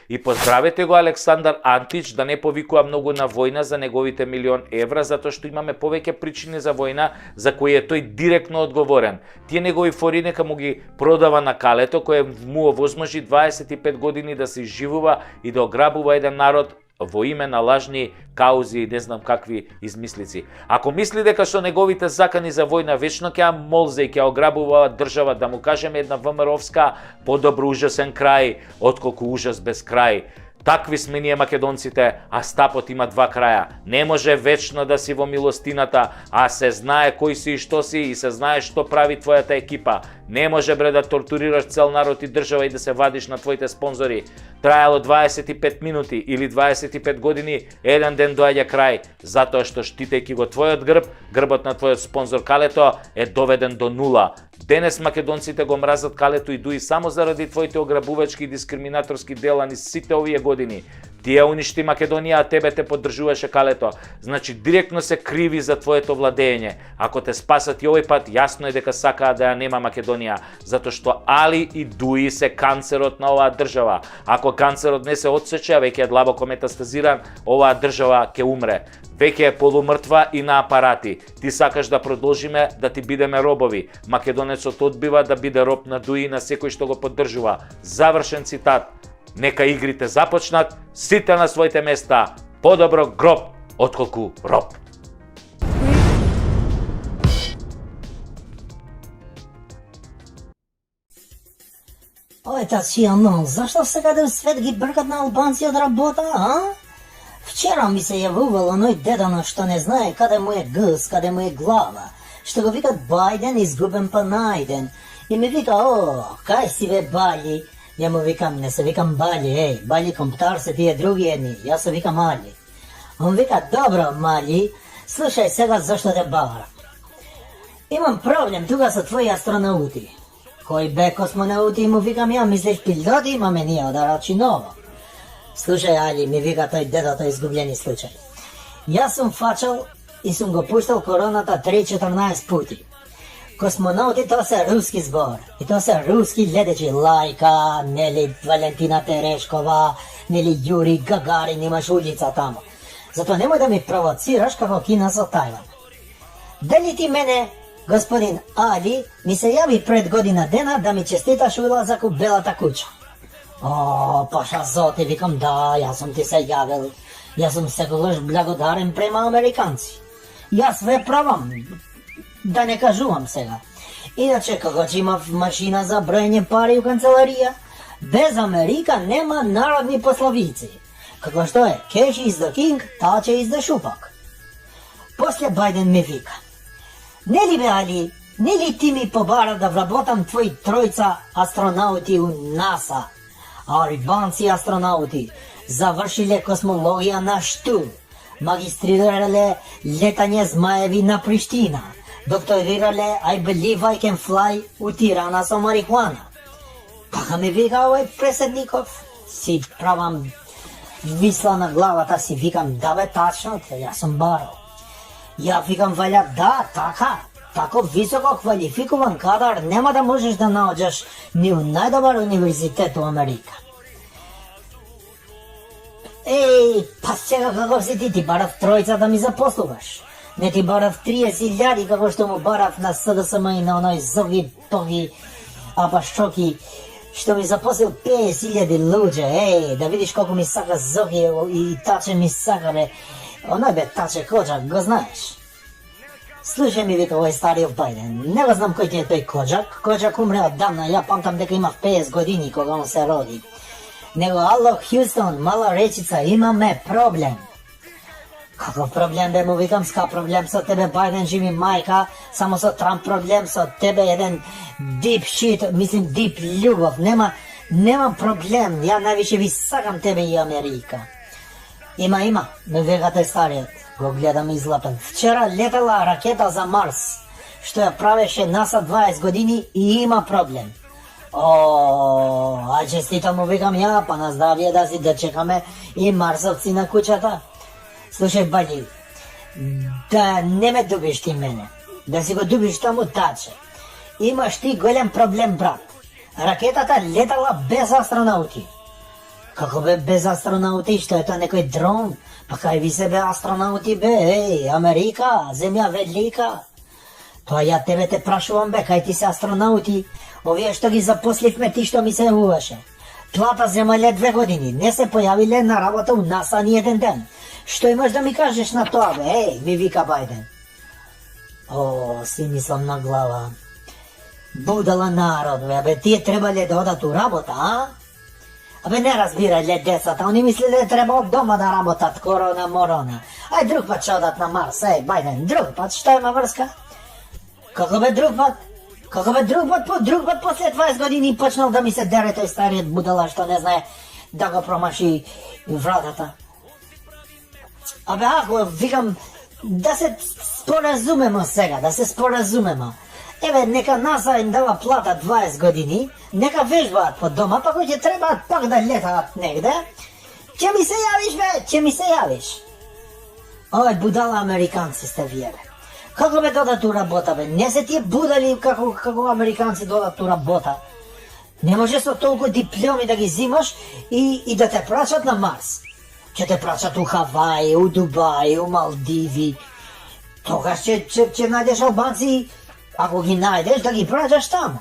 И поздравете го Александар Антич да не повикува многу на војна за неговите €1.000.000, затоа што имаме повеќе причини за војна за кои е тој директно одговорен. Тие негови фори нека му ги продава на калето, кој му овозможи 25 години да се изживува и да ограбува еден народ во име на лажни каузи и не знам какви измислици. Ако мисли дека со неговите закани за војна вечно ќе молзе и ќе ограбува држава, да му кажеме една ВМРО-вска подобро ужасен крај, отколку ужас без крај. Такви сме ние македонците, а стапот има два краја. Не може вечно да си во милостината, а се знае кој си и што си и се знае што прави твојата екипа. Не може бре да тортурираш цел народ и држава и да се вадиш на твоите спонзори. Трајало 25 минути или 25 години, еден ден доаѓа крај, затоа што штитејќи го твојот грб, грбот на твојот спонзор Калето е доведен до нула. Денес македонците го мразат Калето и Дуи само заради твоите ограбувачки и дискриминаторски дела низ сите овие години. Тие уништи Македонија, а тебе те поддржуваше Калето. Значи директно се криви за твоето владење. Ако те спасат и овој пат, јасно е дека сакаа да ја нема Македонија, затоа што Али и Дуи се канцерот на оваа држава. Ако канцерот не се отсече, веќе е длабоко метастазиран, оваа држава ќе умре. Веќе е полумртва и на апарати. Ти сакаш да продолжиме да ти бидеме робови. Македонецот одбива да биде роб на Дуи и на секој што го поддржува. Завршен цитат. Нека игрите започнат, сите на своите места. Подобро гроб отколку роб. Ой, Татјано, зашто секаде свет ги бркат на албанци од работа, а? Вчера ми се јавувал оној дедано што не знае каде му е гс, каде му е глава, што го викат Бајден изгубен па најден. И ми вика, кај си бе Бали? Ја му викам, не се викам Бали, Бали Комптар се тие други едни, јас се викам Али. Он вика, добро, Мали, слушај сега зашто те бара. Имам проблем тука со твои астронаути. Кој бе космонавти, му викам ја, мислиш пилоти имаме ние од Арачиново. Слушај, Али, ми вика тој дедото изгубljeni случај. Јас сум фачал и сум го пуштал короната 3-14 пути. Космонаути тоа се руски збор. И тоа се руски летечи. Лајка, нели Валентина Терешкова, нели Јури Гагарин, имаш улица тамо. Затоа немој да ми провоцираш како Кина со Тајван. Дали ти мене, господин Али, ми се јави пред година дена да ми честиташ улазак у Белата куќа. Паша Зоти, викам да, јас сум ти се јавил. Јас сум секогаш благодарен према американци. Јас ве правам, да не кажувам сега. Иначе, како ќе имав машина за броење пари у канцеларија, без Америка нема народни пословици. Како што е, cash is the king, touch is the шупак. После Бајден ми вика, нели бе Али, нели ти ми побара да вработам твои тројца астронаути у НАСА, а албанци астронаути завршиле космологија на Шту, магистрирале летање змаеви на Приштина, докторирале I believe I can fly у Тирана со марихуана. Така ми вика овој преседников, си правам висла на главата, си викам, да бе, тачно, јас сум барал. Ја викам, валя, да, така, тако високо квалификуван кадар нема да можеш да наоѓаш ни у најдобар универзитет у Америка. Па сега како си ти барав тројца да ми запослуваш. Не ти барав 30.000 како што му барав на СДСМ и на оној Зоги Тоги Апашчоки, што ми запосил 50.000 луѓе. Да видиш колку ми сака Зоги и Таче ми сака, бе. Оној бе Таче Коджак, го знаеш. Слушај ми вика овој стариот Бајден, не го знам кој ти е тој Коджак. Коджак умре оддавна, ја памтам дека имав 50 години кога он се роди. Него, ало, Хјустон, мала речица, имаме проблем. Како проблем бе, му викам, ска проблем со тебе, Бајден, живи мајка, само со Трамп проблем, со тебе еден deep shit, мислим deep љубов, нема проблем, ја највише ви сакам тебе и Америка. Има, ме вега тој стариот, го гледам излапен. Вчера летала ракета за Марс, што ја правеше НАСА 20 години и има проблем. А честито му викам ја, па на здравје да си да чекаме и марсовци на куќата. Слушај, Бајди, да не ме дубиш ти мене, да си го дубиш таму Таче. Имаш ти голем проблем, брат. Ракетата летала без астронаути. Како бе без астронаути, што е тоа некој дрон? Па кај ви се бе астронаути бе, Америка, земја велика. Тоа ја тебе те прашувам бе, кај ти се астронаути, овие што ги запосливме ти што ми се јавуваше. Плата земале 2 години, не се појавиле на работа у НАСА ни еден ден. Што имаш да ми кажеш на тоа бе, ми вика Бајден. О, си мислам на глава. Будала народ бе, тие требале да одат у работа, а? Абе не разбирале децата, они мислеле треба од дома да работат, корона морона. Ај друг пат ќе одат на Марс, Бајден, друг пат, што има врска? Како бе друг пат? Како бе друг пат после 20 години почнал да ми се дере тој стариот будала што не знае да го промаши вратата. Абе ако викам да се споразумемо сега, да се споразумемо. Еве нека НАСА им дава плата 20 години, нека вежбаат по дома, па кој ќе требаат пак да летаат негде. Ќе ми се јавиш бе, ќе ми се јавиш. Ој будала американци сте вие бе. Како бе додат у работа бе? Не се тие будали како американци додат у работа. Не може со толку дипломи да ги зимаш и да те прачат на Марс. Ќе те прачат у Хаваи, у Дубаи, у Малдиви. Тогаш ќе најдеш албанци, ако ги најдеш да ги прачаш таму.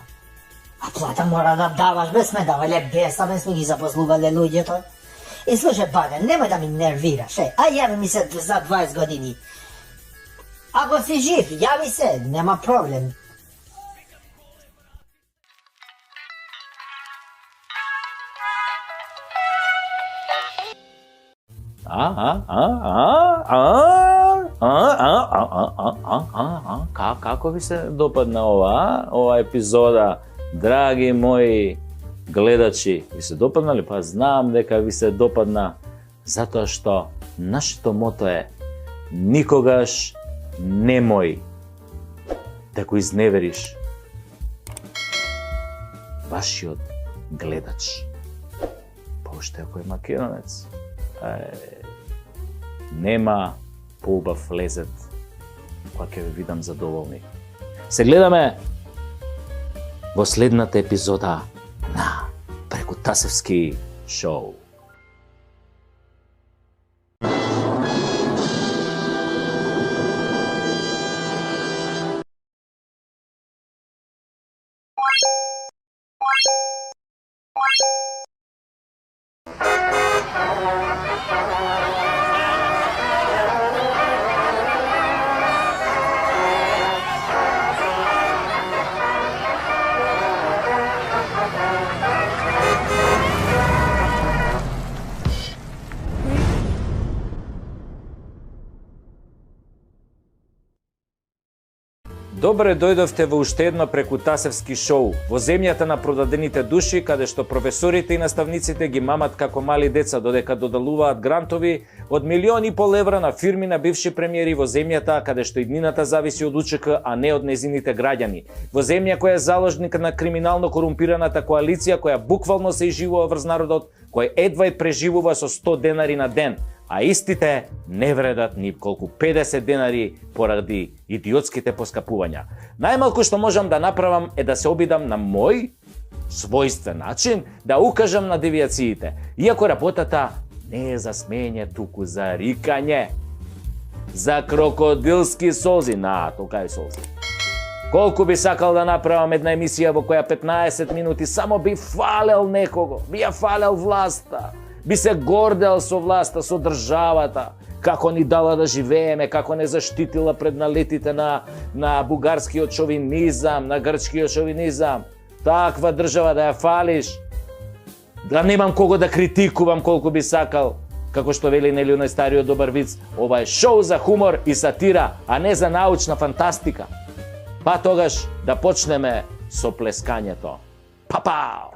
А плата мора да даваш, бе сме давале беса, бе сме ги запослувале луѓето. И слушай, Бајден, немој да ми нервираш, ај јави ми се за 20 години. Ако си жив, јави се, нема проблем. Како ви се допадна ова епизода, драги мои гледачи? Ви се допадна ли? Па знам дека ви се допадна, затоа што нашето мото е никогаш немој да го изневериш вашиот гледач. Уште ако е македонец, нема поубав лезет која ќе ви видам задоволни. Се гледаме во следната епизода на Прекутасевски шоу. Добре дојдовте во уште едно Прекутасевски шоу, во земјата на продадените души, каде што професорите и наставниците ги мамат како мали деца додека додалуваат грантови од 1,5 милиони евра на фирми на бивши премиери во земјата каде што иднината зависи од УЧК, а не од незините граѓани. Во земја која е заложник на криминално корумпираната коалиција која буквално се изживува врз народот, кој едва и преживува со 100 денари на ден, а истите не вредат ни колку 50 денари поради идиотските поскапувања. Најмалку што можам да направам е да се обидам на мој својствен начин да укажам на девијациите, иако работата не е за смење, туку за рикање, за крокодилски солзи, тока е солзи. Колку би сакал да направам една емисија во која 15 минути само би фалел некого, би ја фалел власта, би се гордел со власта, со државата, како ни дала да живееме, како не заштитила пред налетите на бугарскиот шовинизам, на грчкиот шовинизам. Таква држава да ја фалиш, да немам кого да критикувам колку би сакал, како што вели нели оној стариот добар виц, ова е шоу за хумор и сатира, а не за научна фантастика. Па тогаш да почнеме со плескањето. Па-пау!